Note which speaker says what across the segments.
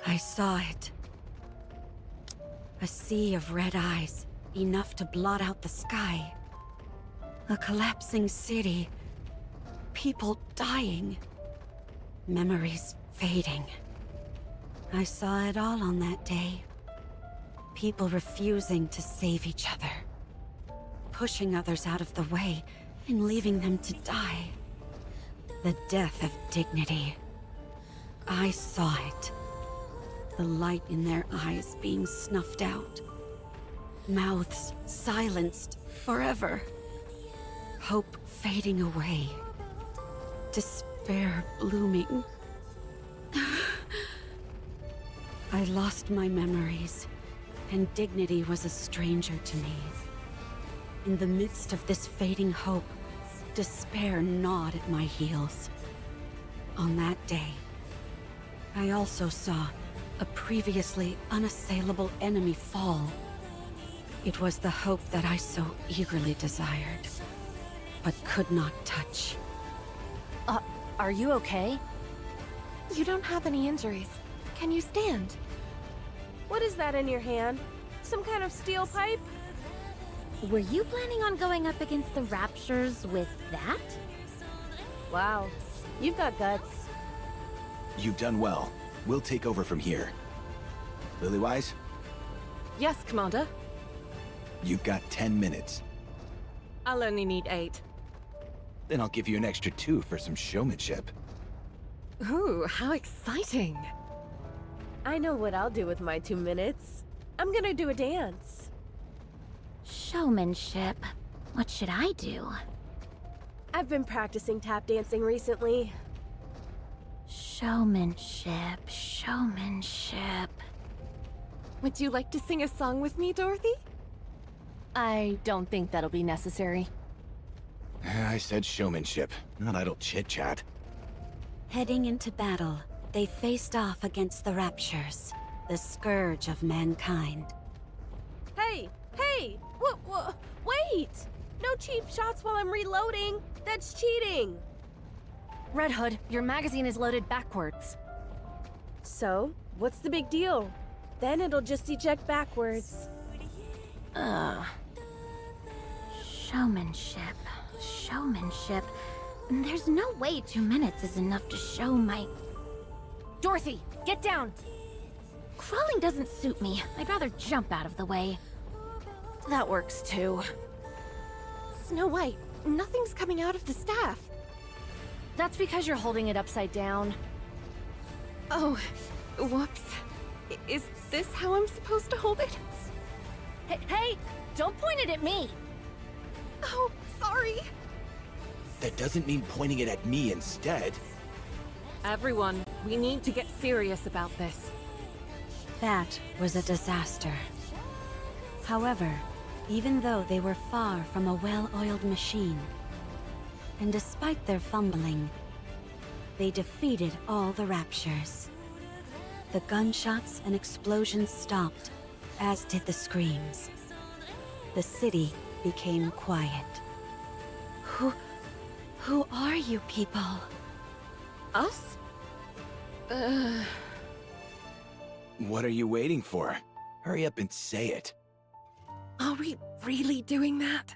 Speaker 1: I saw it. A sea of red eyes, enough to blot out the sky. A collapsing city. People dying. Memories fading. I saw it all on that day. People refusing to save each other. Pushing others out of the way and leaving them to die. The death of dignity. I saw it. The light in their eyes being snuffed out. Mouths silenced forever. Hope fading away. Despair blooming. I lost my memories, and dignity was a stranger to me. In the midst of this fading hope, despair gnawed at my heels. On that day, I also saw a previously unassailable enemy fall. It was the hope that I so eagerly desired, but could not touch.
Speaker 2: Are you okay?
Speaker 3: You don't have any injuries. Can you stand? What is that in your hand? Some kind of steel pipe?
Speaker 4: Were you planning on going up against the Raptures with that?
Speaker 3: Wow, you've got guts.
Speaker 5: You've done well. We'll take over from here. Lilywise,
Speaker 6: Yes, Commander.
Speaker 5: you've got 10 minutes.
Speaker 6: I'll only need 8.
Speaker 5: Then I'll give you an extra 2 for some showmanship.
Speaker 6: Ooh, how exciting!
Speaker 3: I know what I'll do with my 2 minutes. I'm gonna do a dance.
Speaker 4: Showmanship. What should I do?
Speaker 3: I've been practicing tap dancing recently.
Speaker 4: Showmanship, showmanship.
Speaker 6: Would you like to sing a song with me, Dorothy?
Speaker 2: I don't think that'll be necessary.
Speaker 5: I said showmanship, not idle chit-chat.
Speaker 1: Heading into battle, they faced off against the Raptures, the scourge of mankind.
Speaker 3: Hey! Hey! Wait! No cheap shots while I'm reloading! That's cheating!
Speaker 2: Red Hood, your magazine is loaded backwards.
Speaker 3: So, what's the big deal? Then it'll just eject backwards.
Speaker 4: Showmanship, showmanship. There's no way 2 minutes is enough to show my...
Speaker 2: Dorothy, get down!
Speaker 4: Crawling doesn't suit me. I'd rather jump out of the way.
Speaker 2: That works too.
Speaker 3: Snow White, nothing's coming out of the staff.
Speaker 2: That's because you're holding it upside down.
Speaker 6: Oh, whoops. Is this how I'm supposed to hold it?
Speaker 2: Hey, don't point it at me!
Speaker 6: Oh, sorry.
Speaker 5: That doesn't mean pointing it at me instead.
Speaker 6: Everyone, we need to get serious about this.
Speaker 1: That was a disaster. However, even though they were far from a well-oiled machine, and despite their fumbling, they defeated all the Raptures. The gunshots and explosions stopped, as did the screams. The city became quiet. Who are you people?
Speaker 6: Us?
Speaker 5: What are you waiting for? Hurry up and say it.
Speaker 6: Are we really doing that?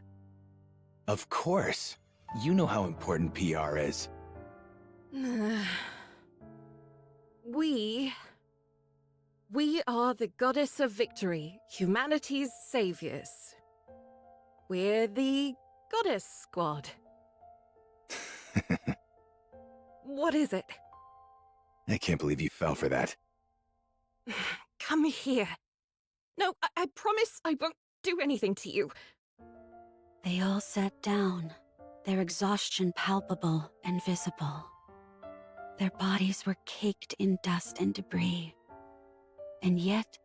Speaker 5: Of course. You know how important PR is.
Speaker 6: We are the Goddess of Victory, humanity's saviors. We're the Goddess Squad. What is it?
Speaker 5: I can't believe you fell for that.
Speaker 6: Come here. No, I promise I won't do anything to you.
Speaker 1: They all sat down, their exhaustion palpable and visible. Their bodies were caked in dust and debris. And yet,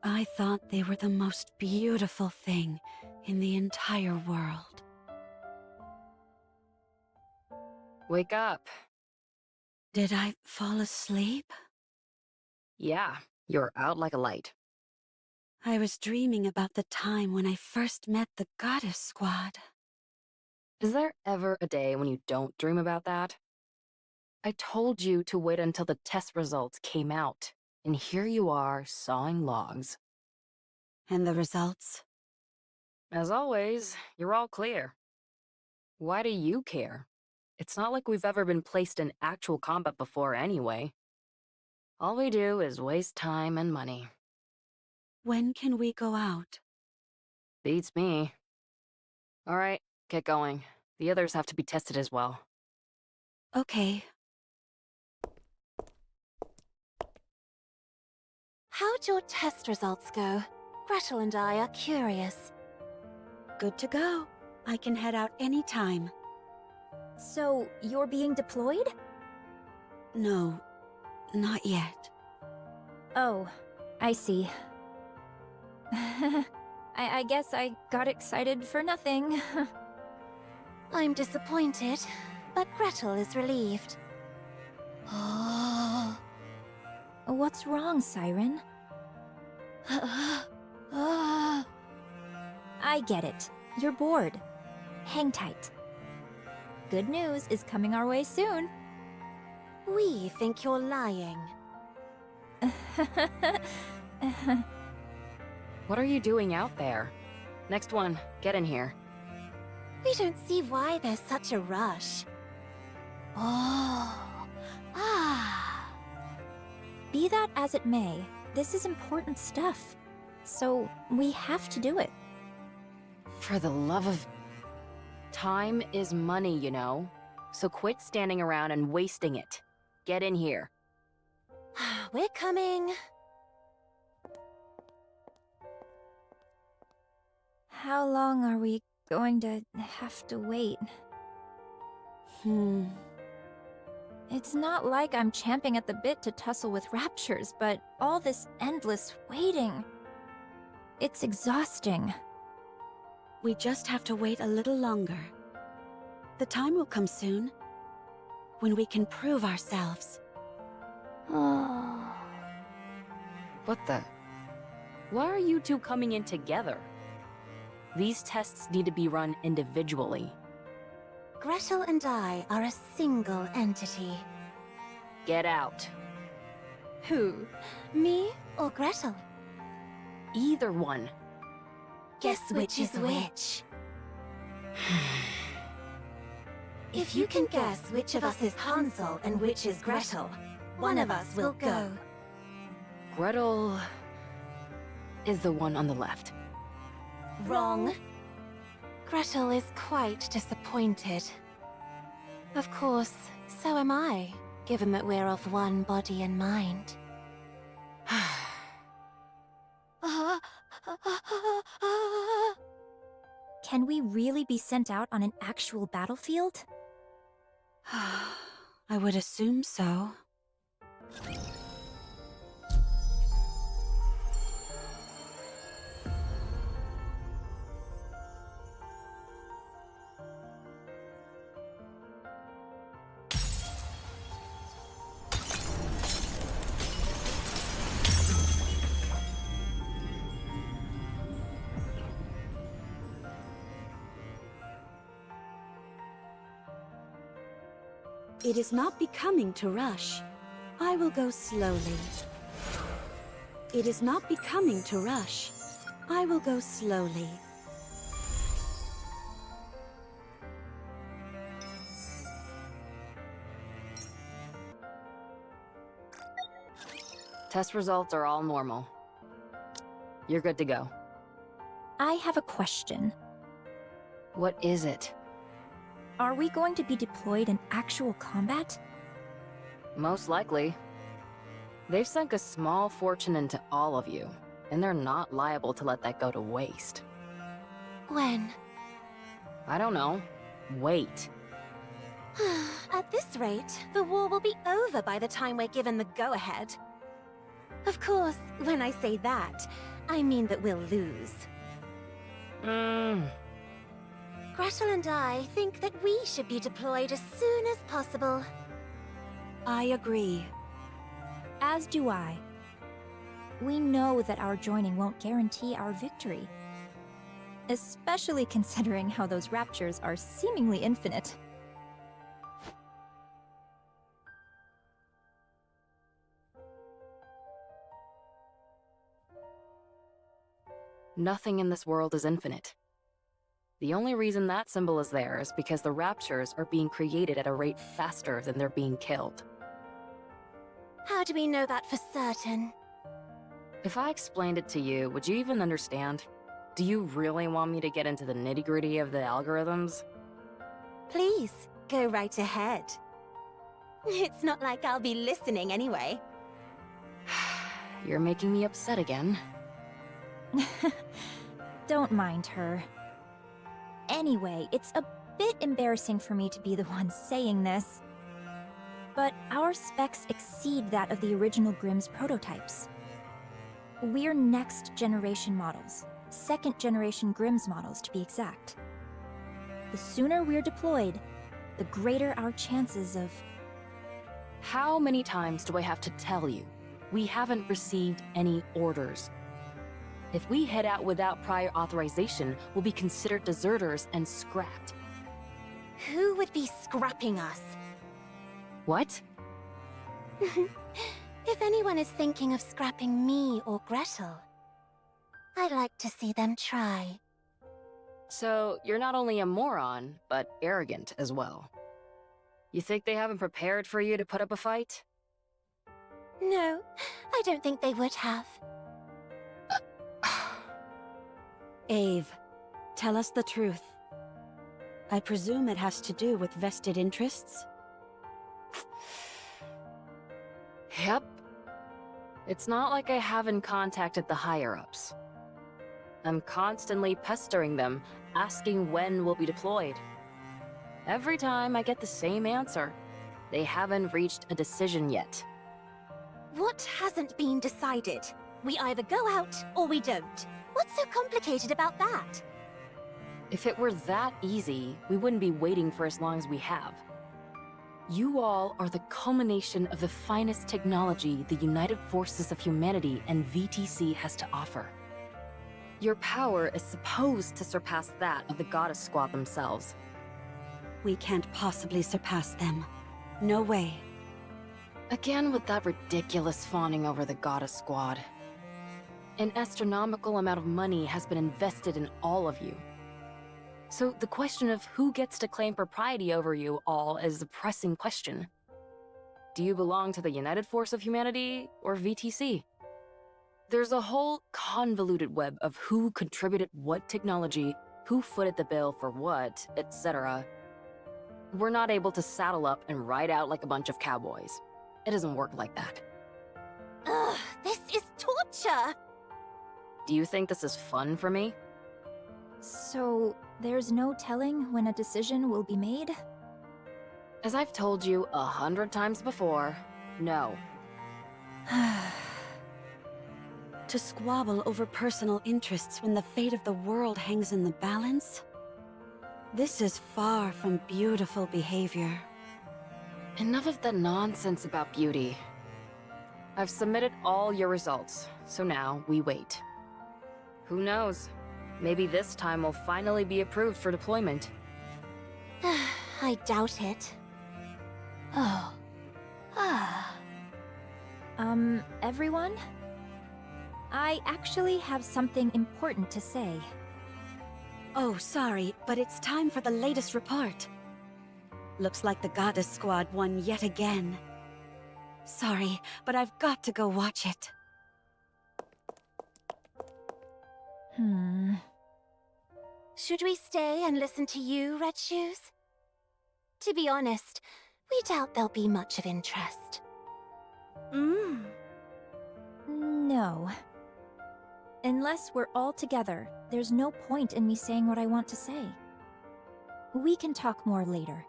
Speaker 1: I thought they were the most beautiful thing in the entire world.
Speaker 2: Wake up.
Speaker 1: Did I fall asleep?
Speaker 2: Yeah, you're out like a light.
Speaker 1: I was dreaming about the time when I first met the Goddess Squad.
Speaker 2: Is there ever a day when you don't dream about that? I told you to wait until the test results came out.
Speaker 7: And here you are, sawing logs.
Speaker 1: And the results?
Speaker 7: As always, you're all clear. Why do you care? It's not like we've ever been placed in actual combat before anyway. All we do is waste time and money.
Speaker 1: When can we go out?
Speaker 7: Beats me. All right, get going. The others have to be tested as well.
Speaker 1: Okay.
Speaker 3: How'd your test results go? Gretel and I are curious.
Speaker 1: Good to go. I can head out anytime.
Speaker 4: So, you're being deployed?
Speaker 1: No, not yet.
Speaker 4: Oh, I see. I guess I got excited for nothing.
Speaker 3: I'm disappointed, but Gretel is relieved.
Speaker 4: What's wrong, Siren? I get it. You're bored. Hang tight. Good news is coming our way soon.
Speaker 3: We think you're lying.
Speaker 7: What are you doing out there? Next one, get in here.
Speaker 3: We don't see why there's such a rush.
Speaker 4: Be that as it may, this is important stuff. So, we have to do it.
Speaker 7: For the love of... Time is money, you know? So quit standing around and wasting it. Get in here.
Speaker 3: We're coming.
Speaker 4: How long are we going to have to wait? It's not like I'm champing at the bit to tussle with raptures, but all this endless waiting... It's exhausting.
Speaker 1: We just have to wait a little longer. The time will come soon, when we can prove ourselves.
Speaker 7: What the... Why are you two coming in together? These tests need to be run individually.
Speaker 3: Gretel and I are a single entity.
Speaker 7: Get out.
Speaker 3: Who? Me or Gretel?
Speaker 7: Either one.
Speaker 3: Guess which is which. If you can guess which of us is Hansel and which is Gretel, one of us will go.
Speaker 7: Gretel... is the one on the left.
Speaker 3: Wrong. Gretel is quite disappointed. Of course, so am I, given that we're of one body and mind.
Speaker 4: Can we really be sent out on an actual battlefield?
Speaker 1: I would assume so. It is not becoming to rush. I will go slowly. It is not becoming to rush. I will go slowly.
Speaker 7: Test results are all normal. You're good to go.
Speaker 4: I have a question.
Speaker 7: What is it?
Speaker 4: Are we going to be deployed in actual combat?
Speaker 7: Most likely. They've sunk a small fortune into all of you, and they're not liable to let that go to waste.
Speaker 3: When?
Speaker 7: I don't know. Wait.
Speaker 3: At this rate, the war will be over by the time we're given the go-ahead. Of course, when I say that, I mean that we'll lose. Gretel and I think that we should be deployed as soon as possible.
Speaker 1: I agree.
Speaker 4: As do I. We know that our joining won't guarantee our victory. Especially considering how those raptures are seemingly infinite.
Speaker 7: Nothing in this world is infinite. The only reason that symbol is there is because the raptures are being created at a rate faster than they're being killed.
Speaker 3: How do we know that for certain?
Speaker 7: If I explained it to you, would you even understand? Do you really want me to get into the nitty-gritty of the algorithms?
Speaker 3: Please, go right ahead. It's not like I'll be listening anyway.
Speaker 7: You're making me upset again.
Speaker 4: Don't mind her. Anyway, it's a bit embarrassing for me to be the one saying this. But our specs exceed that of the original Grimm's prototypes. We're next-generation models. Second-generation Grimm's models, to be exact. The sooner we're deployed, the greater our chances of...
Speaker 7: How many times do I have to tell you? We haven't received any orders. If we head out without prior authorization, we'll be considered deserters and scrapped.
Speaker 3: Who would be scrapping us?
Speaker 7: What?
Speaker 3: If anyone is thinking of scrapping me or Gretel, I'd like to see them try.
Speaker 7: So, you're not only a moron, but arrogant as well. You think they haven't prepared for you to put up a fight?
Speaker 3: No, I don't think they would have.
Speaker 1: Ave, tell us the truth. I presume it has to do with vested interests?
Speaker 7: Yep. It's not like I haven't contacted the higher-ups. I'm constantly pestering them, asking when we'll be deployed. Every time I get the same answer. They haven't reached a decision yet.
Speaker 3: What hasn't been decided? We either go out or we don't. What's so complicated about that?
Speaker 7: If it were that easy, we wouldn't be waiting for as long as we have. You all are the culmination of the finest technology the United Forces of Humanity and VTC has to offer. Your power is supposed to surpass that of the Goddess Squad themselves.
Speaker 1: We can't possibly surpass them. No way.
Speaker 7: Again with that ridiculous fawning over the Goddess Squad. An astronomical amount of money has been invested in all of you. So the question of who gets to claim propriety over you all is a pressing question. Do you belong to the United Force of Humanity or VTC? There's a whole convoluted web of who contributed what technology, who footed the bill for what, etc. We're not able to saddle up and ride out like a bunch of cowboys. It doesn't work like that.
Speaker 3: Ugh, this is torture!
Speaker 7: Do you think this is fun for me?
Speaker 4: So, there's no telling when a decision will be made?
Speaker 7: As I've told you 100 times before, no.
Speaker 1: To squabble over personal interests when the fate of the world hangs in the balance? This is far from beautiful behavior.
Speaker 7: Enough of the nonsense about beauty. I've submitted all your results, so now we wait. Who knows? Maybe this time we'll finally be approved for deployment.
Speaker 3: I doubt it. Oh.
Speaker 4: Everyone? I actually have something important to say.
Speaker 1: Oh, sorry, but it's time for the latest report. Looks like the Goddess Squad won yet again. Sorry, but I've got to go watch it.
Speaker 3: Should we stay and listen to you, Red Shoes? To be honest, we doubt there'll be much of interest.
Speaker 4: No. Unless we're all together, there's no point in me saying what I want to say. We can talk more later.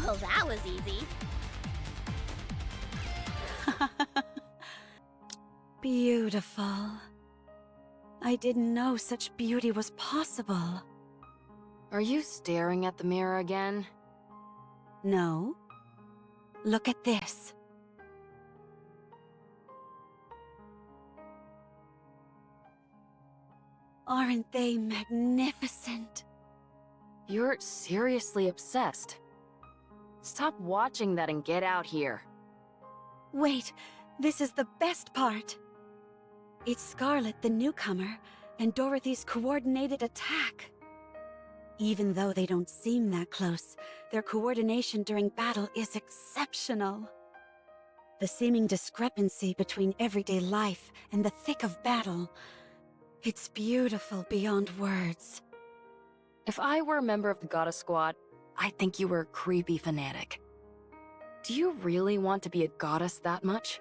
Speaker 3: Well, that was easy.
Speaker 1: Beautiful. I didn't know such beauty was possible.
Speaker 7: Are you staring at the mirror again?
Speaker 1: No. Look at this. Aren't they magnificent?
Speaker 7: You're seriously obsessed. Stop watching that and get out here.
Speaker 1: Wait, this is the best part. It's Scarlet, the newcomer, and Dorothy's coordinated attack. Even though they don't seem that close, their coordination during battle is exceptional. The seeming discrepancy between everyday life and the thick of battle, it's beautiful beyond words.
Speaker 7: If I were a member of the Goddess Squad, I'd think you were a creepy fanatic. Do you really want to be a goddess that much?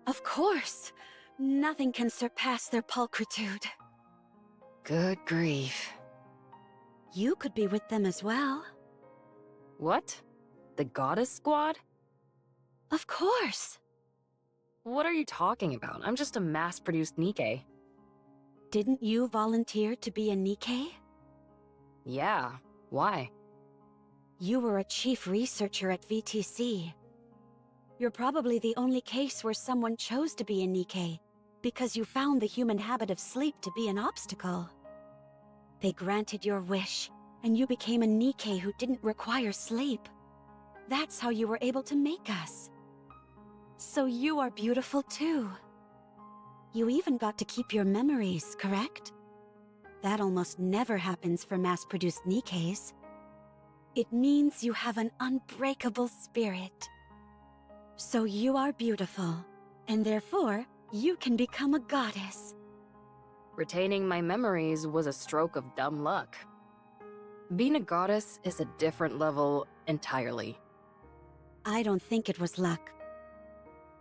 Speaker 1: Of course. Nothing can surpass their pulchritude.
Speaker 7: Good grief.
Speaker 1: You could be with them as well.
Speaker 7: What? The Goddess Squad?
Speaker 1: Of course.
Speaker 7: What are you talking about? I'm just a mass-produced Nikke.
Speaker 1: Didn't you volunteer to be a Nikke?
Speaker 7: Yeah, why?
Speaker 1: You were a chief researcher at VTC. You're probably the only case where someone chose to be a Nikke, because you found the human habit of sleep to be an obstacle. They granted your wish, and you became a Nikke who didn't require sleep. That's how you were able to make us. So you are beautiful too. You even got to keep your memories, correct? That almost never happens for mass-produced Nikkes. It means you have an unbreakable spirit. So you are beautiful, and therefore, you can become a goddess.
Speaker 7: Retaining my memories was a stroke of dumb luck. Being a goddess is a different level entirely.
Speaker 1: I don't think it was luck.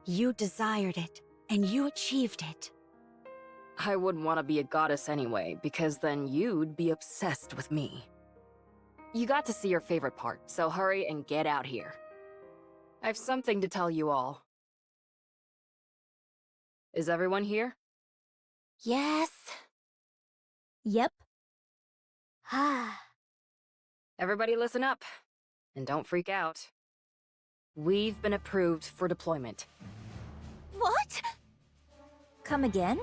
Speaker 1: You desired it, and you achieved it.
Speaker 7: I wouldn't want to be a goddess anyway, because then you'd be obsessed with me. You got to see your favorite part, so hurry and get out here. I've something to tell you all. Is everyone here?
Speaker 3: Yes.
Speaker 4: Yep.
Speaker 3: Ah.
Speaker 7: Everybody listen up, and don't freak out. We've been approved for deployment.
Speaker 3: What?
Speaker 4: Come again?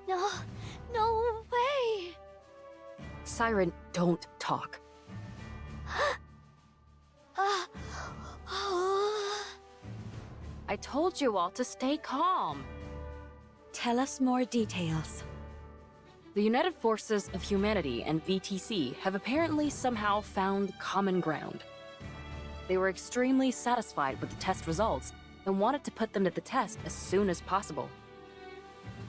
Speaker 3: No, no way.
Speaker 7: Siren, don't talk. I told you all to stay calm.
Speaker 1: Tell us more details.
Speaker 7: The United Forces of Humanity and VTC have apparently somehow found common ground. They were extremely satisfied with the test results and wanted to put them to the test as soon as possible.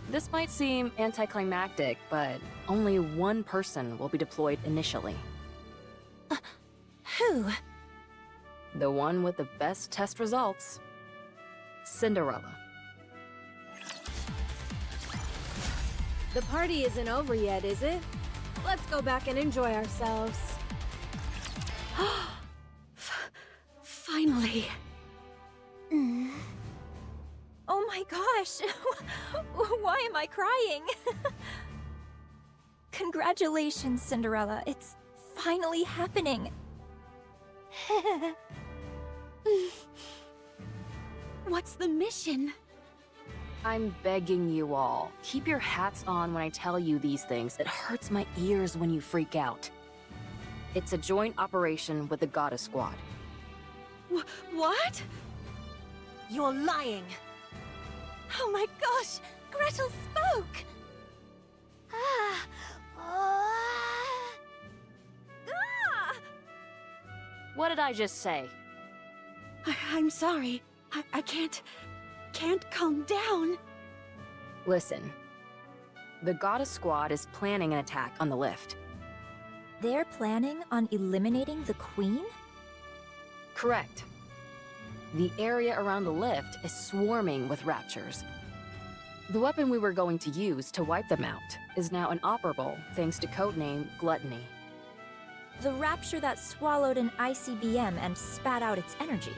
Speaker 7: This might seem anticlimactic, but only one person will be deployed initially.
Speaker 3: Who?
Speaker 7: The one with the best test results. Cinderella.
Speaker 2: The party isn't over yet, is it? Let's go back and enjoy ourselves.
Speaker 1: Finally.
Speaker 4: Oh my gosh! Why am I crying? Congratulations, Cinderella. It's finally happening.
Speaker 1: What's the mission?
Speaker 7: I'm begging you all, keep your hats on when I tell you these things. It hurts my ears when you freak out. It's a joint operation with the Goddess Squad.
Speaker 1: What?
Speaker 3: You're lying. Oh my gosh! Gretel spoke!
Speaker 7: What did I just say?
Speaker 1: I'm sorry. I can't calm down.
Speaker 7: Listen. The Goddess Squad is planning an attack on the lift.
Speaker 4: They're planning on eliminating the Queen?
Speaker 7: Correct. The area around the lift is swarming with raptures. The weapon we were going to use to wipe them out is now inoperable thanks to codename Gluttony.
Speaker 4: The rapture that swallowed an ICBM and spat out its energy.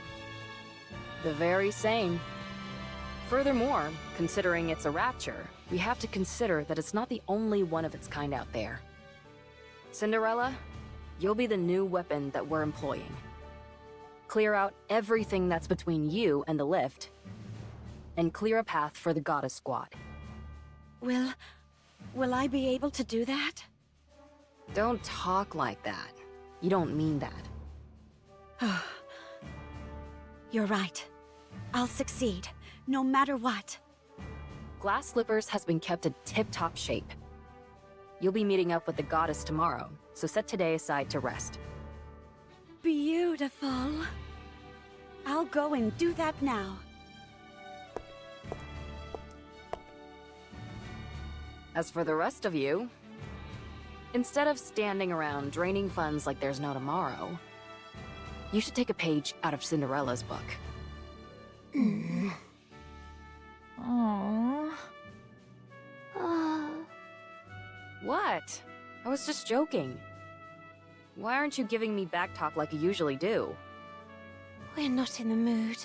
Speaker 7: The very same. Furthermore, considering it's a rapture, we have to consider that it's not the only one of its kind out there. Cinderella, you'll be the new weapon that we're employing. Clear out everything that's between you and the lift, and clear a path for the Goddess Squad.
Speaker 1: Will I be able to do that?
Speaker 7: Don't talk like that. You don't mean that.
Speaker 1: You're right. I'll succeed, no matter what.
Speaker 7: Glass Slippers has been kept in tip-top shape. You'll be meeting up with the goddess tomorrow, so set today aside to rest.
Speaker 1: Beautiful. I'll go and do that now.
Speaker 7: As for the rest of you, instead of standing around draining funds like there's no tomorrow, you should take a page out of Cinderella's book.
Speaker 4: Aww.
Speaker 7: What? I was just joking. Why aren't you giving me back talk like you usually do?
Speaker 3: We're not in the mood.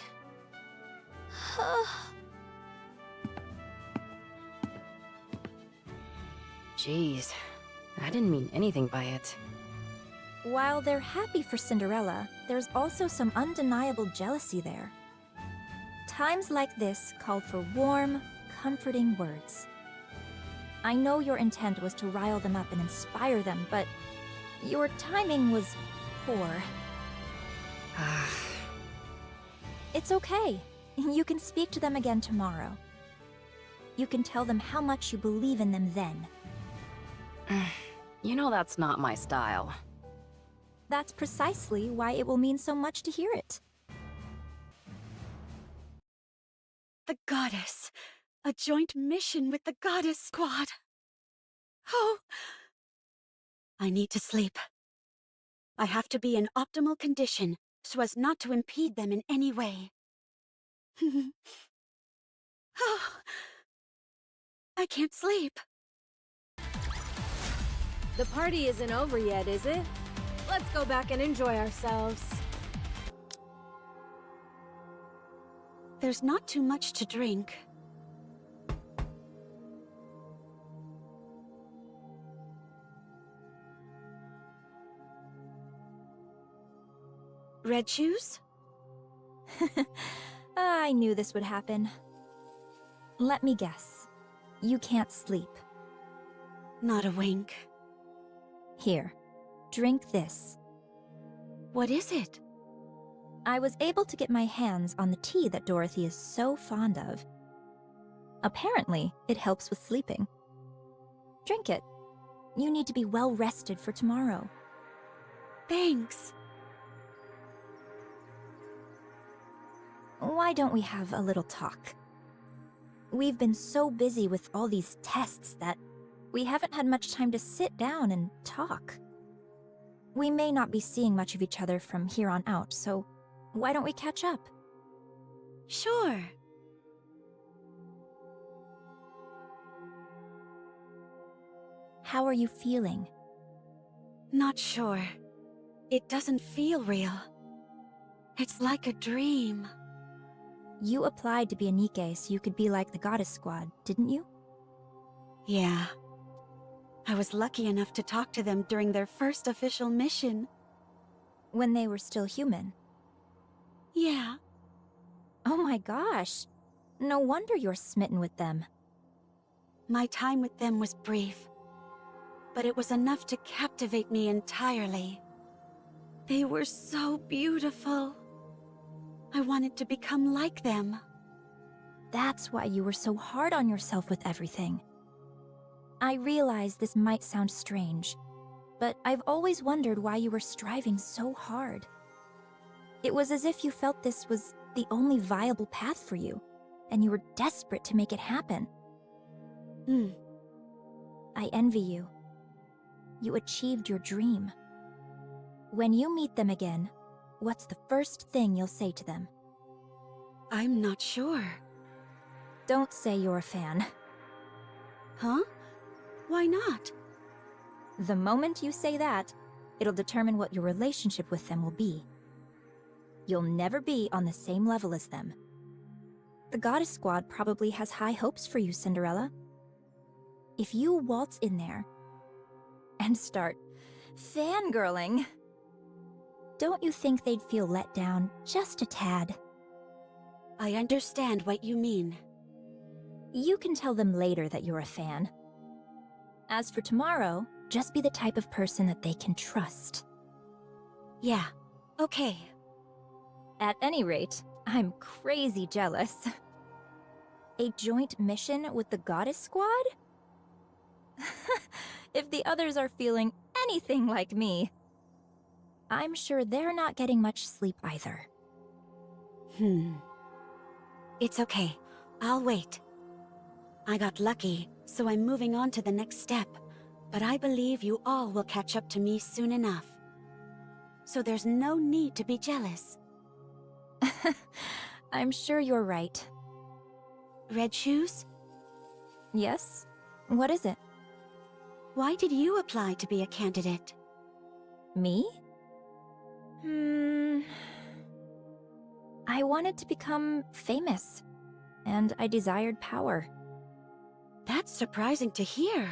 Speaker 7: Jeez, I didn't mean anything by it.
Speaker 4: While they're happy for Cinderella, there's also some undeniable jealousy there. Times like this called for warm, comforting words. I know your intent was to rile them up and inspire them, but your timing was poor. It's okay. You can speak to them again tomorrow. You can tell them how much you believe in them then.
Speaker 7: You know that's not my style.
Speaker 4: That's precisely why it will mean so much to hear it.
Speaker 1: The goddess. A joint mission with the goddess squad. Oh. I need to sleep. I have to be in optimal condition so as not to impede them in any way. Oh. I can't sleep.
Speaker 2: The party isn't over yet, is it? Let's go back and enjoy ourselves.
Speaker 1: There's not too much to drink. Red shoes?
Speaker 4: I knew this would happen. Let me guess. You can't sleep.
Speaker 1: Not a wink.
Speaker 4: Here, drink this.
Speaker 1: What is it?
Speaker 4: I was able to get my hands on the tea that Dorothy is so fond of. Apparently, it helps with sleeping. Drink it. You need to be well rested for tomorrow.
Speaker 1: Thanks.
Speaker 4: Why don't we have a little talk? We've been so busy with all these tests that we haven't had much time to sit down and talk. We may not be seeing much of each other from here on out, so why don't we catch up?
Speaker 1: Sure.
Speaker 4: How are you feeling?
Speaker 1: Not sure. It doesn't feel real. It's like a dream.
Speaker 4: You applied to be a Nikke so you could be like the goddess squad, didn't you?
Speaker 1: Yeah. I was lucky enough to talk to them during their first official mission.
Speaker 4: When they were still human.
Speaker 1: Yeah.
Speaker 4: Oh my gosh. No wonder you're smitten with them.
Speaker 1: My time with them was brief, but it was enough to captivate me entirely. They were so beautiful. I wanted to become like them.
Speaker 4: That's why you were so hard on yourself with everything. I realize this might sound strange, but I've always wondered why you were striving so hard. It was as if you felt this was the only viable path for you, and you were desperate to make it happen. I envy you. You achieved your dream. When you meet them again, what's the first thing you'll say to them?
Speaker 1: I'm not sure.
Speaker 4: Don't say you're a fan.
Speaker 1: Huh? Why not?
Speaker 4: The moment you say that, it'll determine what your relationship with them will be. You'll never be on the same level as them. The Goddess Squad probably has high hopes for you, Cinderella. If you waltz in there and start fangirling, don't you think they'd feel let down just a tad?
Speaker 1: I understand what you mean.
Speaker 4: You can tell them later that you're a fan. As for tomorrow, just be the type of person that they can trust.
Speaker 1: Yeah, okay.
Speaker 4: At any rate, I'm crazy jealous. A joint mission with the Goddess Squad? If the others are feeling anything like me, I'm sure they're not getting much sleep either.
Speaker 1: It's okay. I'll wait. I got lucky, so I'm moving on to the next step. But I believe you all will catch up to me soon enough. So there's no need to be jealous.
Speaker 4: I'm sure you're right.
Speaker 1: Red Shoes?
Speaker 4: Yes? What is it?
Speaker 1: Why did you apply to be a candidate?
Speaker 4: Me? I wanted to become famous, and I desired power.
Speaker 1: That's surprising to hear.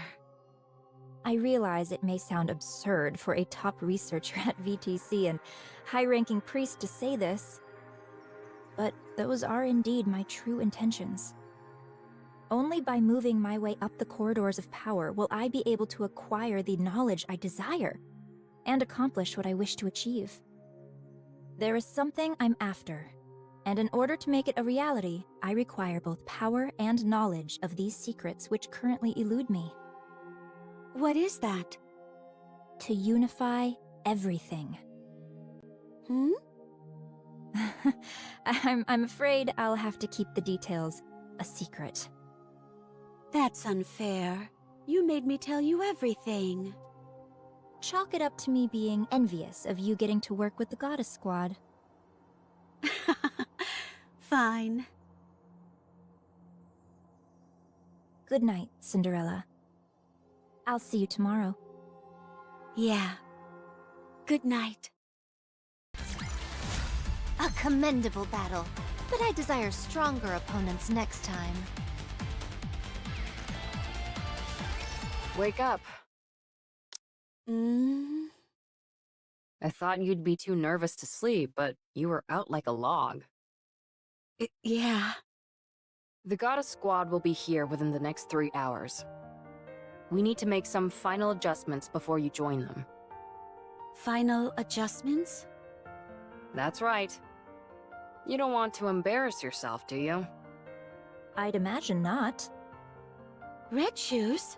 Speaker 4: I realize it may sound absurd for a top researcher at VTC and high-ranking priest to say this, but those are indeed my true intentions. Only by moving my way up the corridors of power will I be able to acquire the knowledge I desire and accomplish what I wish to achieve. There is something I'm after, and in order to make it a reality, I require both power and knowledge of these secrets which currently elude me.
Speaker 1: What is that?
Speaker 4: To unify everything. I'm afraid I'll have to keep the details a secret.
Speaker 1: That's unfair. You made me tell you everything.
Speaker 4: Chalk it up to me being envious of you getting to work with the Goddess Squad.
Speaker 1: Fine.
Speaker 4: Good night, Cinderella. I'll see you tomorrow.
Speaker 1: Yeah. Good night.
Speaker 3: A commendable battle, but I desire stronger opponents next time.
Speaker 7: Wake up. I thought you'd be too nervous to sleep, but you were out like a log.
Speaker 1: Yeah.
Speaker 7: The Goddess Squad will be here within the next 3 hours. We need to make some final adjustments before you join them.
Speaker 1: Final adjustments?
Speaker 7: That's right. You don't want to embarrass yourself, do you?
Speaker 4: I'd imagine not.
Speaker 1: Red Shoes?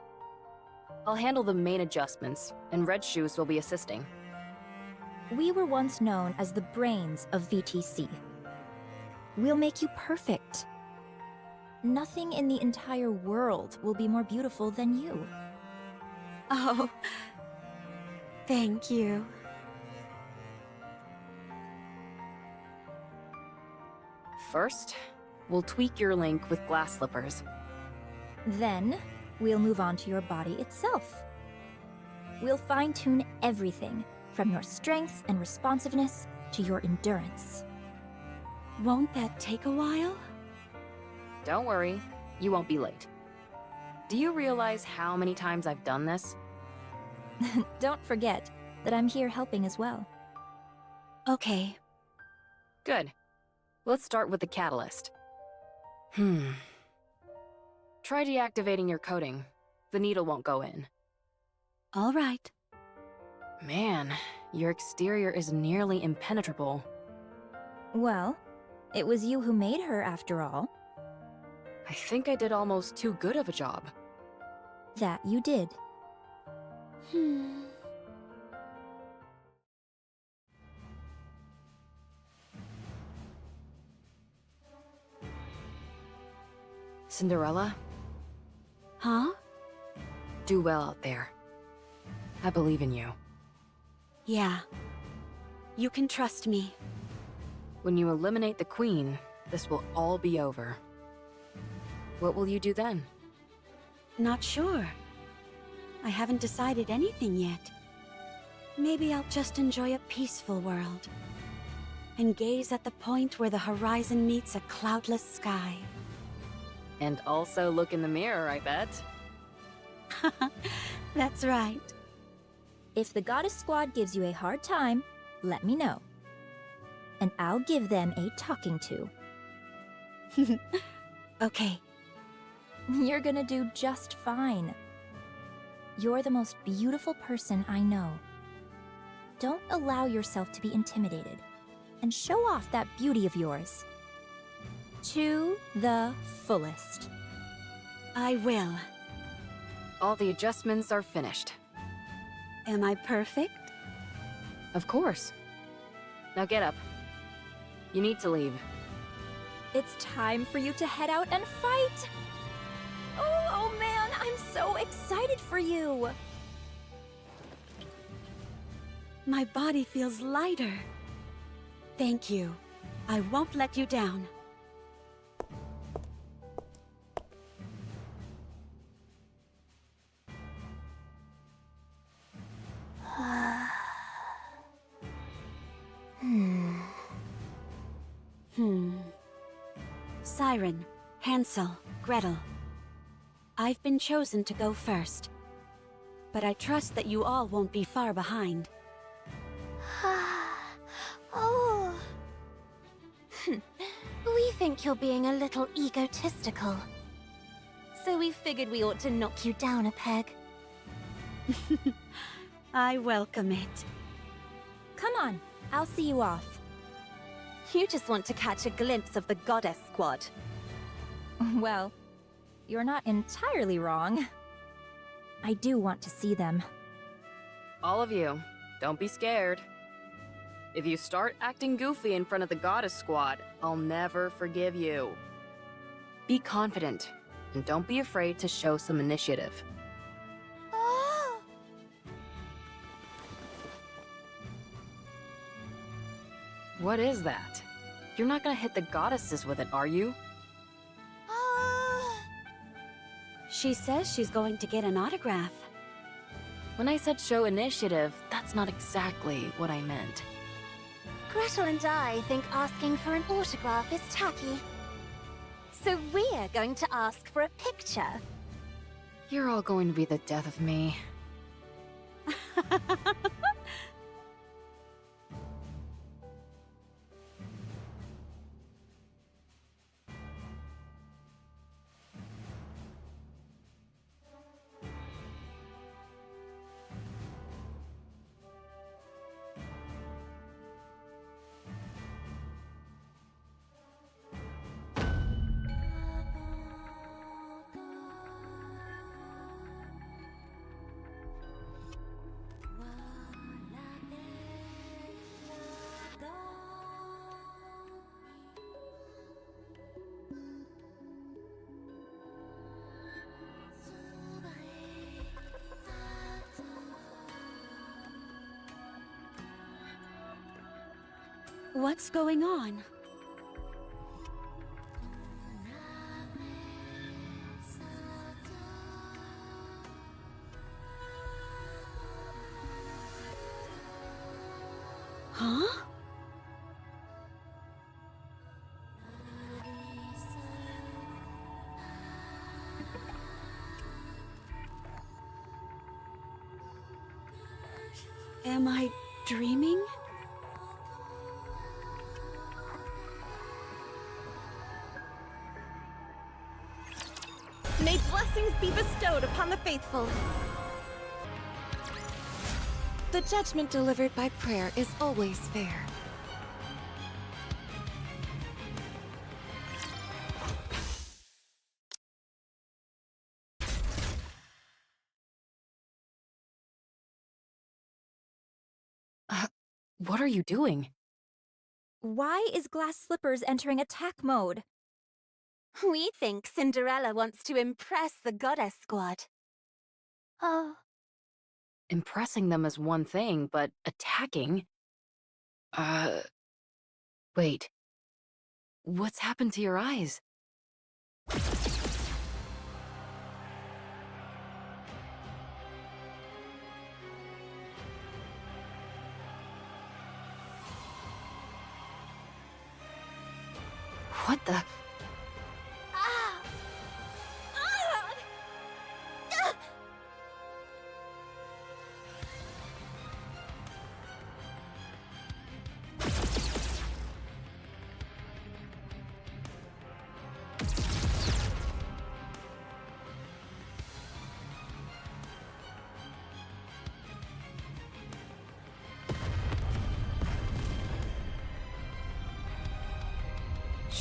Speaker 7: I'll handle the main adjustments, and Red Shoes will be assisting.
Speaker 4: We were once known as the brains of VTC. We'll make you perfect. Nothing in the entire world will be more beautiful than you.
Speaker 1: Oh. Thank you.
Speaker 7: First, we'll tweak your link with glass slippers.
Speaker 4: Then, we'll move on to your body itself. We'll fine-tune everything, from your strength and responsiveness to your endurance.
Speaker 1: Won't that take a while?
Speaker 7: Don't worry, you won't be late. Do you realize how many times I've done this?
Speaker 4: Don't forget that I'm here helping as well.
Speaker 1: Okay.
Speaker 7: Good. Let's start with the catalyst. Try deactivating your coating. The needle won't go in.
Speaker 1: All right.
Speaker 7: Man, your exterior is nearly impenetrable.
Speaker 4: Well, it was you who made her after all.
Speaker 7: I think I did almost too good of a job.
Speaker 4: That you did.
Speaker 7: Cinderella,
Speaker 1: Huh?
Speaker 7: do well out there. I believe in you.
Speaker 1: Yeah. You can trust me.
Speaker 7: When you eliminate the Queen, this will all be over. What will you do then?
Speaker 1: Not sure. I haven't decided anything yet. Maybe I'll just enjoy a peaceful world. And gaze at the point where the horizon meets a cloudless sky.
Speaker 7: And also look in the mirror, I bet.
Speaker 1: That's right.
Speaker 4: If the Goddess Squad gives you a hard time, let me know. And I'll give them a talking to.
Speaker 1: Okay.
Speaker 4: You're gonna do just fine. You're the most beautiful person I know. Don't allow yourself to be intimidated, and show off that beauty of yours. To the fullest.
Speaker 1: I will.
Speaker 7: All the adjustments are finished.
Speaker 1: Am I perfect?
Speaker 7: Of course. Now get up. You need to leave.
Speaker 4: It's time for you to head out and fight! Oh man, I'm so excited for you!
Speaker 1: My body feels lighter. Thank you. I won't let you down. Siren, Hansel, Gretel. I've been chosen to go first. But I trust that you all won't be far behind.
Speaker 3: Oh. We think you're being a little egotistical. So we figured we ought to knock you down a peg.
Speaker 1: I welcome it.
Speaker 4: Come on, I'll see you off.
Speaker 3: You just want to catch a glimpse of the Goddess Squad.
Speaker 4: Well, you're not entirely wrong. I do want to see them.
Speaker 7: All of you, don't be scared. If you start acting goofy in front of the Goddess Squad, I'll never forgive you. Be confident, and don't be afraid to show some initiative.
Speaker 3: Oh!
Speaker 7: What is that? You're not gonna hit the goddesses with it, are you?
Speaker 1: She says she's going to get an autograph.
Speaker 7: When I said show initiative, that's not exactly what I meant.
Speaker 3: Gretel and I think asking for an autograph is tacky. So we're going to ask for a picture.
Speaker 7: You're all going to be the death of me.
Speaker 1: What's going on? Huh? Am I dreaming?
Speaker 6: May blessings be bestowed upon the faithful. The judgment delivered by prayer is always fair.
Speaker 7: What are you doing?
Speaker 4: Why is Glass Slippers entering attack mode?
Speaker 3: We think Cinderella wants to impress the Goddess Squad. Oh.
Speaker 7: Impressing them is one thing, but attacking? Wait. What's happened to your eyes? What the?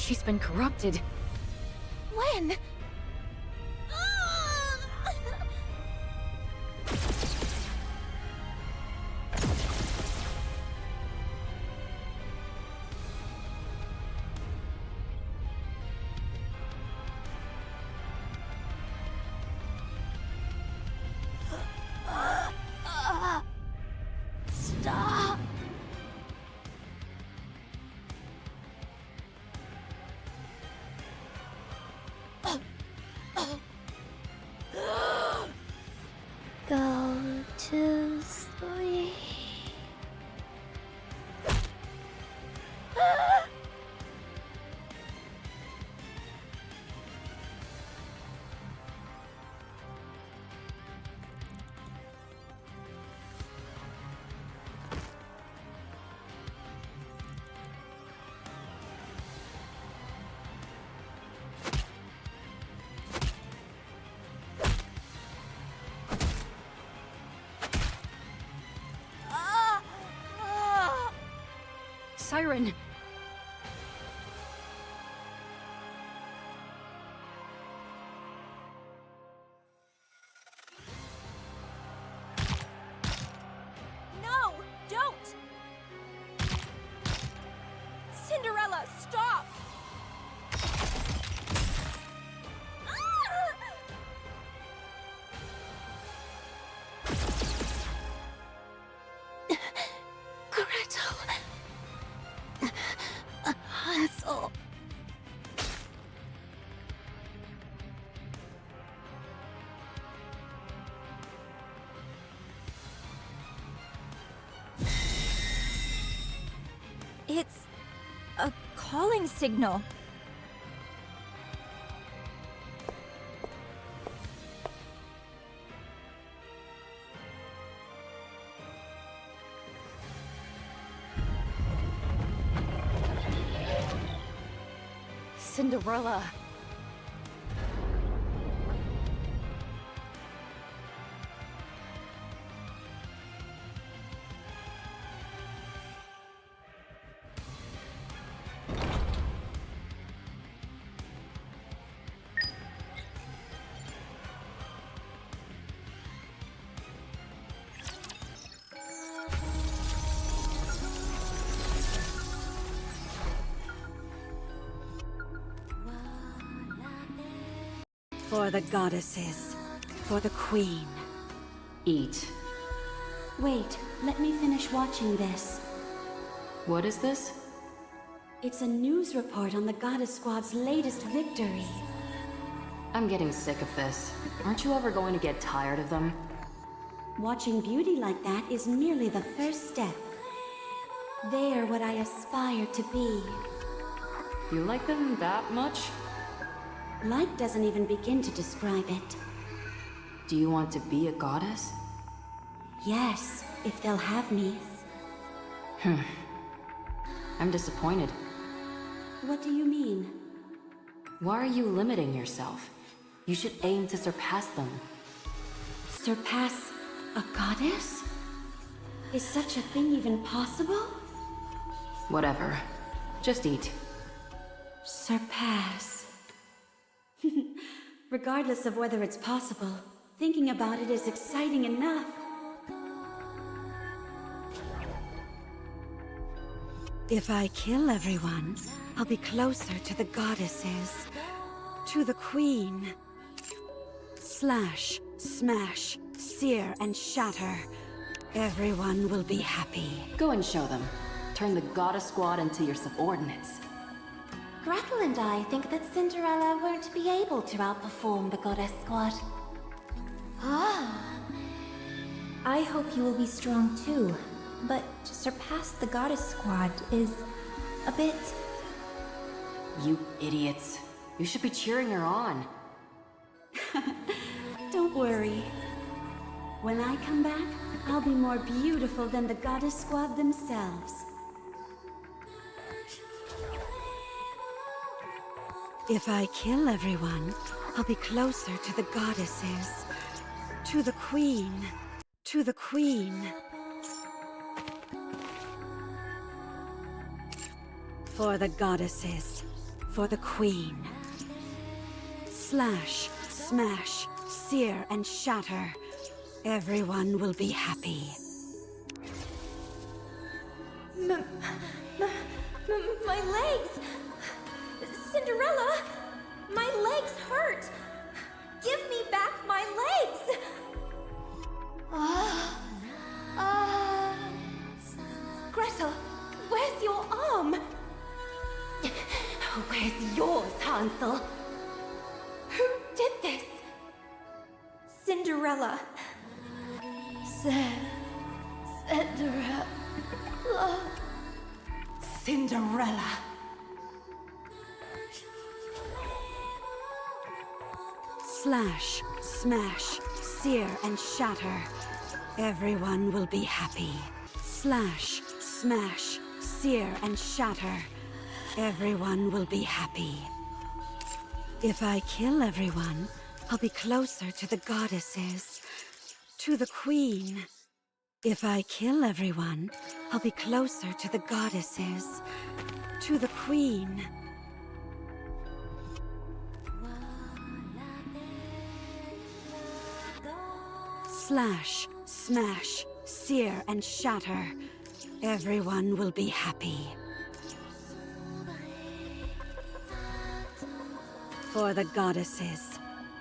Speaker 7: She's been corrupted.
Speaker 3: When? Stop! Go to sleep.
Speaker 7: Siren!
Speaker 2: No! Don't! Cinderella, stop!
Speaker 3: Gretel! Hansel!
Speaker 4: It's a calling signal.
Speaker 7: Cinderella!
Speaker 1: For the goddesses. For the queen.
Speaker 7: Eat.
Speaker 1: Wait, let me finish watching this.
Speaker 7: What is this?
Speaker 1: It's a news report on the Goddess Squad's latest victory.
Speaker 7: I'm getting sick of this. Aren't you ever going to get tired of them?
Speaker 1: Watching beauty like that is merely the first step. They are what I aspire to be.
Speaker 7: You like them that much?
Speaker 1: Light doesn't even begin to describe it.
Speaker 7: Do you want to be a goddess?
Speaker 1: Yes, if they'll have me.
Speaker 7: I'm disappointed.
Speaker 1: What do you mean?
Speaker 7: Why are you limiting yourself? You should aim to surpass them.
Speaker 1: Surpass a goddess? Is such a thing even possible?
Speaker 7: Whatever. Just eat.
Speaker 1: Surpass. Regardless of whether it's possible, thinking about it is exciting enough. If I kill everyone, I'll be closer to the goddesses. To the queen. Slash, smash, sear and shatter. Everyone will be happy.
Speaker 7: Go and show them. Turn the Goddess Squad into your subordinates.
Speaker 3: Gretel and I think that Cinderella won't be able to outperform the Goddess Squad.
Speaker 4: I hope you will be strong too, but to surpass the Goddess Squad is a bit...
Speaker 7: You idiots. You should be cheering her on.
Speaker 1: Don't worry. When I come back, I'll be more beautiful than the Goddess Squad themselves. If I kill everyone, I'll be closer to the goddesses. To the queen. To the queen. For the goddesses. for the Queen. Slash, smash, sear and shatter. Everyone will be happy.
Speaker 4: My legs! Cinderella! My legs hurt! Give me back my legs! Gretel, where's your arm? Where's yours, Hansel? Who did this? Cinderella.
Speaker 1: Cinderella. Slash, smash, sear and shatter. Everyone will be happy. Slash, smash, sear and shatter. Everyone will be happy. If I kill everyone, I'll be closer to the goddesses, to the Queen. If I kill everyone, I'll be closer to the goddesses, to the Queen. Slash, smash, sear and shatter. Everyone will be happy. For the goddesses,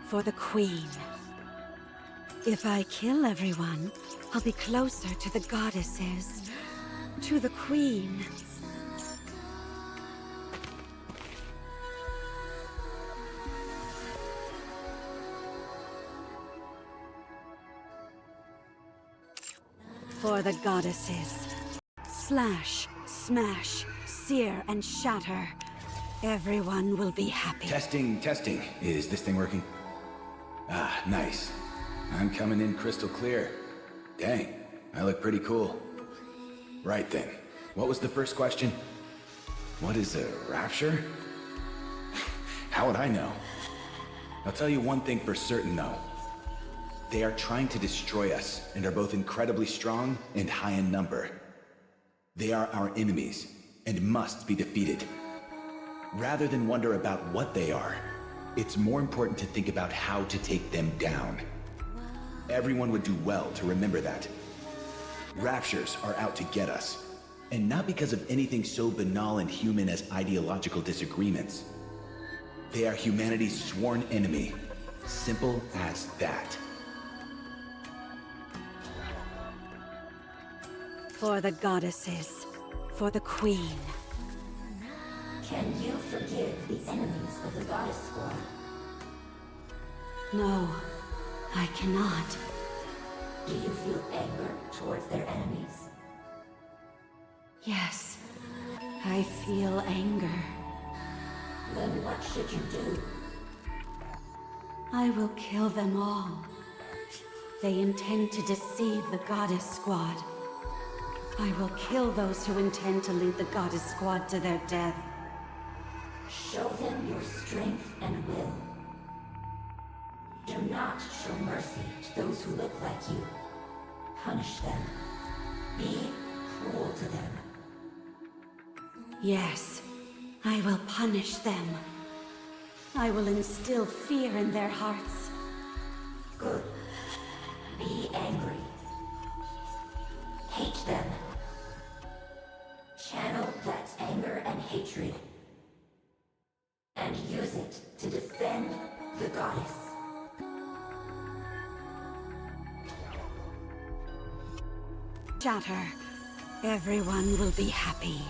Speaker 1: for the Queen. If I kill everyone, I'll be closer to the goddesses, to the Queen. For the goddesses. Slash, smash, sear and shatter. Everyone will be happy.
Speaker 5: Testing, testing. Is this thing working? Ah, nice. I'm coming in crystal clear. Dang, I look pretty cool. Right then. What was the first question? What is a rapture? How would I know? I'll tell you one thing for certain, though. They are trying to destroy us, and are both incredibly strong and high in number. They are our enemies, and must be defeated. Rather than wonder about what they are, it's more important to think about how to take them down. Everyone would do well to remember that. Raptures are out to get us, and not because of anything so banal and human as ideological disagreements. They are humanity's sworn enemy. Simple as that.
Speaker 1: For the goddesses, for the Queen.
Speaker 8: Can you forgive the enemies of the Goddess Squad?
Speaker 1: No, I cannot.
Speaker 8: Do you feel anger towards their enemies?
Speaker 1: Yes, I feel anger.
Speaker 8: Then what should you do?
Speaker 1: I will kill them all. They intend to deceive the Goddess Squad. I will kill those who intend to lead the Goddess Squad to their death.
Speaker 8: Show them your strength and will. Do not show mercy to those who look like you. Punish them. Be cruel to them.
Speaker 1: Yes, I will punish them. I will instill fear in their hearts.
Speaker 8: Good. Be angry. Hate them. Channel that anger and hatred. And use it to defend the goddess.
Speaker 1: Shatter. Everyone will be happy.